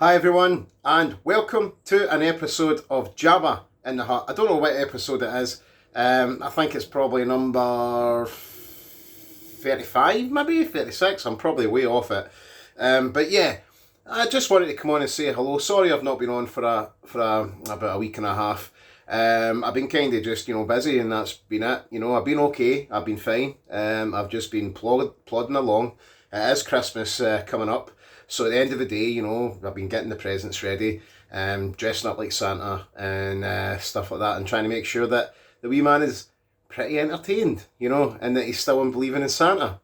Hi everyone, and welcome to an episode of Jabba in the Hut. I don't know what episode it is. I think it's probably number 35, maybe 36. I'm probably way off it. But yeah, I just wanted to come on and say hello. Sorry, I've not been on for about a week and a half. I've been kind of just busy, and that's been it. I've been okay. I've been fine. I've just been plodding along. It is Christmas coming up. So at the end of the day, I've been getting the presents ready, dressing up like Santa and stuff like that, and trying to make sure that the wee man is pretty entertained, and that he's still believing in Santa.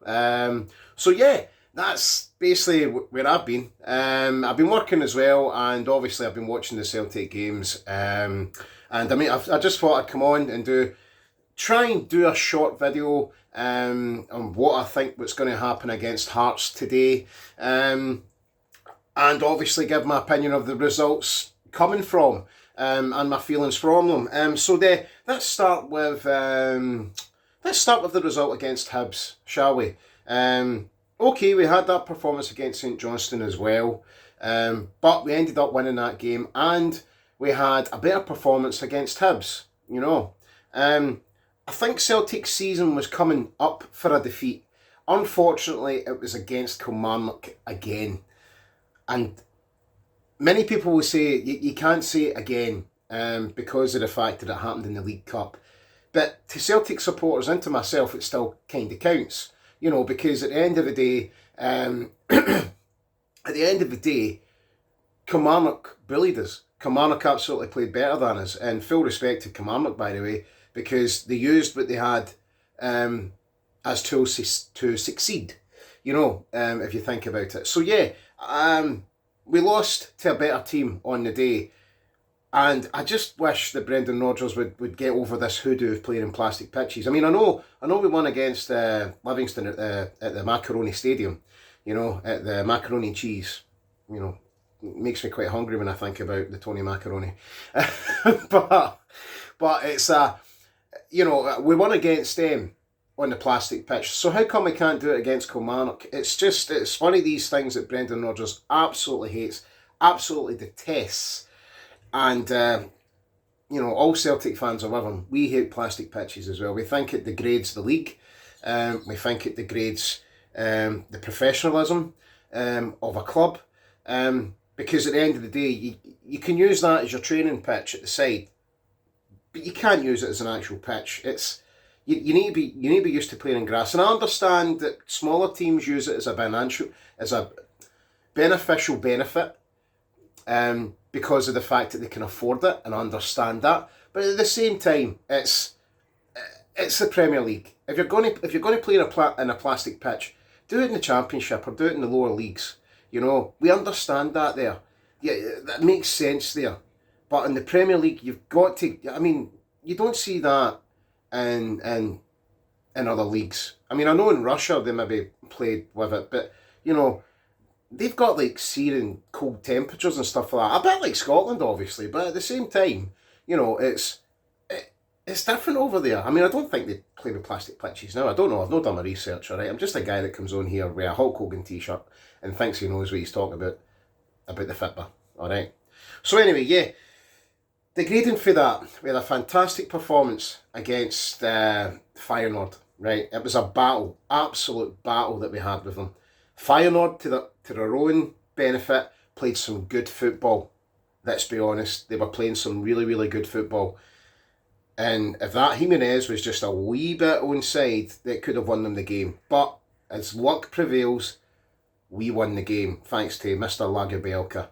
So yeah, that's basically where I've been. I've been working as well, and obviously I've been watching the Celtic games. And I mean, I just thought I'd come on and try and do a short video on what I think what's going to happen against Hearts today. And obviously give my opinion of the results coming from and my feelings from them. Let's start with the result against Hibs, shall we? Okay, we had that performance against St Johnstone as well, but we ended up winning that game, and we had a better performance against Hibs. I think Celtic's season was coming up for a defeat. Unfortunately, it was against Kilmarnock again. And many people will say you can't say it again because of the fact that it happened in the League Cup. But to Celtic supporters and to myself, it still kind of counts. Because at the end of the day, Kilmarnock bullied us. Kilmarnock absolutely played better than us. And full respect to Kilmarnock, by the way, because they used what they had as tools to succeed. If you think about it. So yeah, we lost to a better team on the day, and I just wish that Brendan Rodgers would get over this hoodoo of playing in plastic pitches. I mean, I know we won against Livingston at the Macaroni Stadium, at the Macaroni and Cheese. It makes me quite hungry when I think about the Tony Macaroni, but it's we won against them on the plastic pitch. So how come we can't do it against Kilmarnock? It's one of these things that Brendan Rodgers absolutely hates, absolutely detests. And, all Celtic fans are with him. We hate plastic pitches as well. We think it degrades the league. We think it degrades the professionalism of a club. Because at the end of the day, you can use that as your training pitch at the side, but you can't use it as an actual pitch. You need to be used to playing in grass, and I understand that smaller teams use it as a beneficial benefit, because of the fact that they can afford it, and I understand that. But at the same time, it's the Premier League. If you're going to play in a plastic pitch, do it in the Championship or do it in the lower leagues. We understand that there. Yeah, that makes sense there. But in the Premier League, you've got to. I mean, you don't see that in other leagues. I mean, I know in Russia they maybe played with it, but they've got like searing cold temperatures and stuff like that. A bit like Scotland, obviously, but at the same time, it's different over there. I mean, I don't think they play with plastic pitches now. I don't know. I've not done my research. All right, I'm just a guy that comes on here with a Hulk Hogan t-shirt and thinks he knows what he's talking about the Fitba. All right. So anyway, yeah. Degrading for that, we had a fantastic performance against Feyenoord, right? It was a battle, absolute battle that we had with them. Feyenoord, to their own benefit, played some good football. Let's be honest, they were playing some really, really good football. And if that Jimenez was just a wee bit onside, that could have won them the game. But as luck prevails, we won the game, thanks to Mr. Lagerbielke.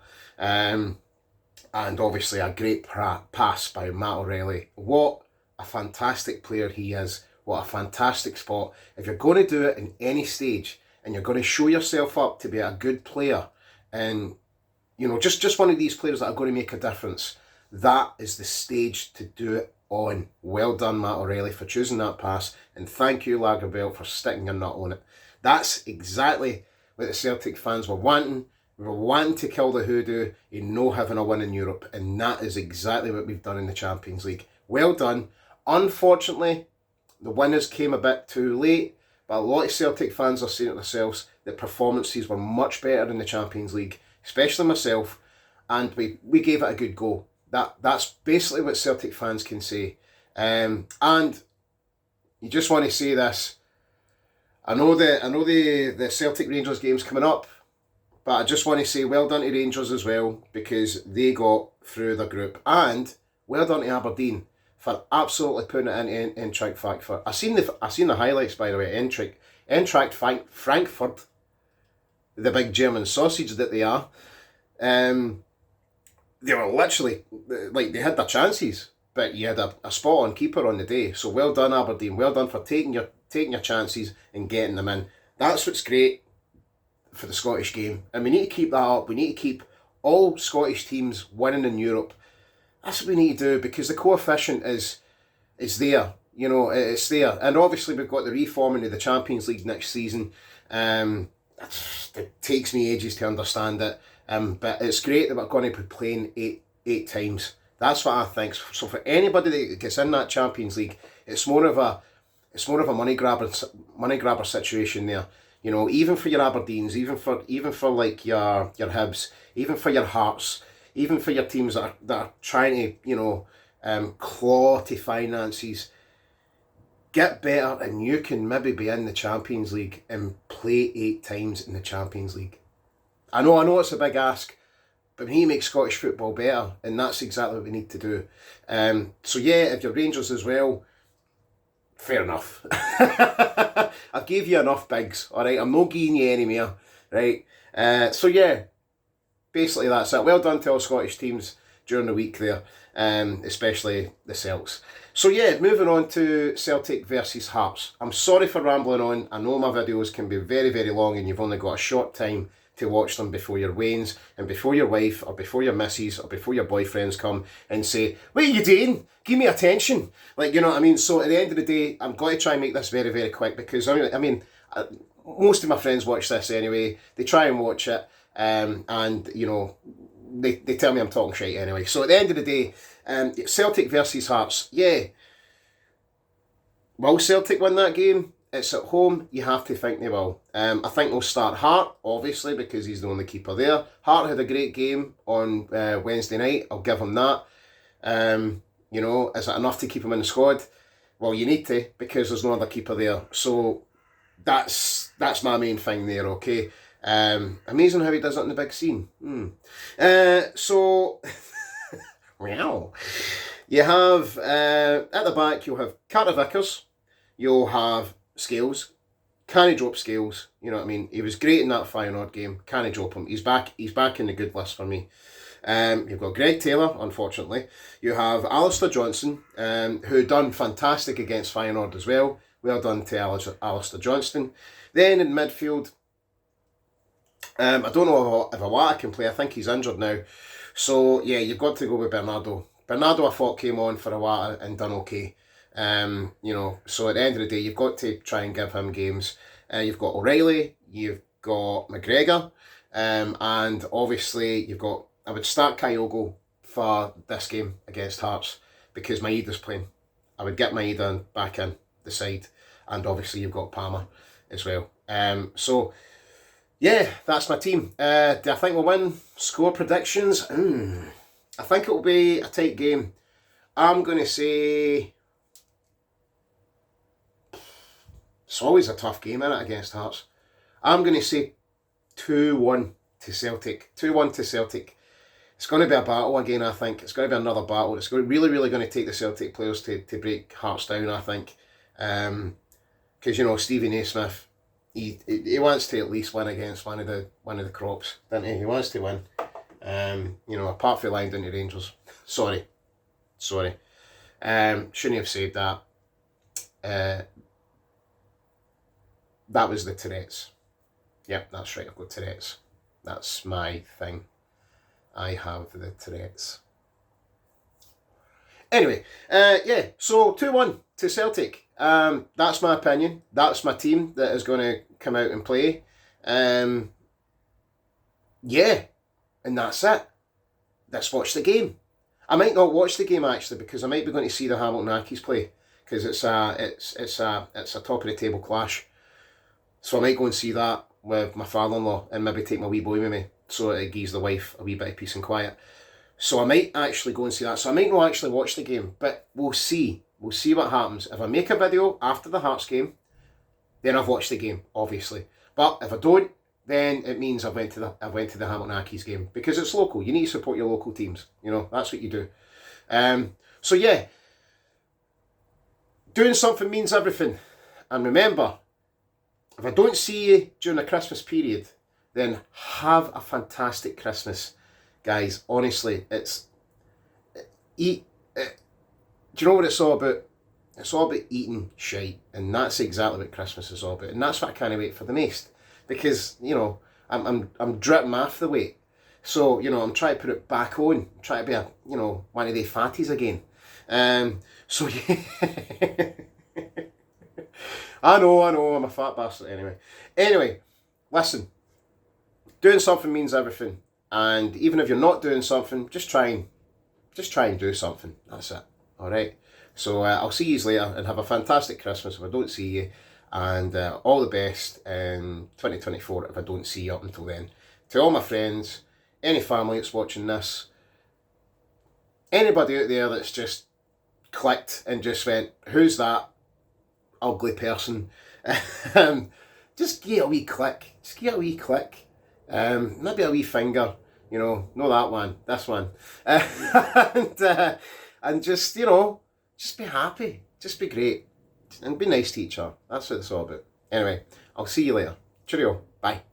And obviously a great pass by Matt O'Reilly. What a fantastic player he is. What a fantastic spot. If you're going to do it in any stage and you're going to show yourself up to be a good player and, just one of these players that are going to make a difference, that is the stage to do it on. Well done, Matt O'Reilly, for choosing that pass. And thank you, Lagerbielke, for sticking your nut on it. That's exactly what the Celtic fans were wanting. We were wanting to kill the hoodoo and no having a win in Europe, and that is exactly what we've done in the Champions League. Well done. Unfortunately, the winners came a bit too late, but a lot of Celtic fans are saying to themselves that performances were much better in the Champions League, especially myself. and we gave it a good go. That's basically what Celtic fans can say. And you just want to say this. I know the Celtic Rangers game's coming up, but I just want to say well done to Rangers as well, because they got through the group, and well done to Aberdeen for absolutely putting it into Eintracht Frankfurt. I seen the highlights, by the way. Eintracht Frankfurt, the big German sausage that they are. They were literally, like, they had their chances, but you had a spot on keeper on the day. So well done, Aberdeen. Well done for taking your chances and getting them in. That's what's great for the Scottish game, and we need to keep that up. We need to keep all Scottish teams winning in Europe. That's what we need to do, because the coefficient is there. You know, it's there, and obviously we've got the reforming of the Champions League next season. It takes me ages to understand it, but it's great that we're going to be playing eight times. That's what I think. So for anybody that gets in that Champions League, it's more of a money grabber situation there. You know, even for your Aberdeens, even for like your Hibs, even for your Hearts, even for your teams that are trying to, claw to finances, get better, and you can maybe be in the Champions League and play 8 times in the Champions League. I know it's a big ask, but we need to make Scottish football better, and that's exactly what we need to do. So yeah, if you're Rangers as well, fair enough. I've gave you enough bigs, alright? I'm not giving you any more, right? So yeah, basically that's it. Well done to all Scottish teams during the week there, especially the Celts. So yeah, moving on to Celtic versus Hearts. I'm sorry for rambling on. I know my videos can be very, very long, and you've only got a short time to watch them before your wains, and before your wife or before your missus or before your boyfriends come and say, "What are you doing? Give me attention." Like, you know what I mean? So at the end of the day, I'm going to try and make this very, very quick, because most of my friends watch this anyway. They try and watch it, and you know, they tell me I'm talking shit anyway. So at the end of the day, Celtic versus Hearts. Yeah, will Celtic win that game? It's at home. You have to think they will. I think they'll start Hart, obviously, because he's the only keeper there. Hart had a great game on Wednesday night. I'll give him that. You know, is it enough to keep him in the squad? Well, you need to, because there's no other keeper there. So that's my main thing there, okay? Amazing how he does it in the big scene. So, wow. You have, at the back, you'll have Carter Vickers. You'll have Scales. Can he drop Scales? You know what I mean? He was great in that Feyenoord game. Can he drop him? He's back in the good list for me. You've got Greg Taylor, unfortunately. You have Alistair Johnston, who done fantastic against Feyenoord as well. Well done to Alistair Johnston. Then in midfield, I don't know if Awata can play. I think he's injured now. So yeah, you've got to go with Bernardo. Bernardo, I thought, came on for Awata and done okay. You know, so at the end of the day, you've got to try and give him games. You've got O'Reilly, you've got McGregor, and obviously I would start Kyogo for this game against Hearts, because Maeda's playing. I would get Maeda back in the side, and obviously you've got Palmer as well. So yeah, that's my team. Do I think we'll win? Score predictions? I think it will be a tight game. I'm going to say... It's always a tough game, isn't it, against Hearts? I'm going to say 2-1 to Celtic. 2-1 to Celtic. It's going to be a battle again, I think. It's going to be another battle. It's really going to take the Celtic players to break Hearts down, I think. Because, you know, Stevie Naismith, he wants to at least win against one of the crops, doesn't he? He wants to win. You know, apart from lying down to Rangers. Sorry. Shouldn't have said that. That was the Tourette's. Yep, that's right, I've got Tourette's. That's my thing. I have the Tourette's. Anyway, yeah, so 2-1 to Celtic. That's my opinion. That's my team that is going to come out and play. Yeah, and that's it. Let's watch the game. I might not watch the game, actually, because I might be going to see the Hamilton Accies play, because it's a top of the table clash. So I might go and see that with my father-in-law and maybe take my wee boy with me, so it gives the wife a wee bit of peace and quiet. So I might actually go and see that. So I might not actually watch the game, but we'll see. We'll see what happens. If I make a video after the Hearts game, then I've watched the game, obviously. But if I don't, then it means I went to the Hamilton Accies game, because it's local. You need to support your local teams. You know, that's what you do. So yeah, doing something means everything. And remember, if I don't see you during the Christmas period, then have a fantastic Christmas, guys. Honestly, do you know what it's all about? It's all about eating shite, and that's exactly what Christmas is all about. And that's what I can't wait for the most, because you know I'm dripping off the weight, so you know I'm trying to put it back on, I'm trying to be one of the fatties again. So yeah. I know, I'm a fat bastard Anyway, listen, doing something means everything, and even if you're not doing something, just try and do something. That's it. All right. So I'll see you later, and have a fantastic Christmas if I don't see you, and all the best in 2024 if I don't see you up until then. To all my friends, any family that's watching this, anybody out there that's just clicked and just went, who's that ugly person? Just give it a wee click. Just give it a wee click. Maybe a wee finger. You know, not that one, this one. And just, just be happy. Just be great. And be nice to each other. That's what it's all about. Anyway, I'll see you later. Cheerio. Bye.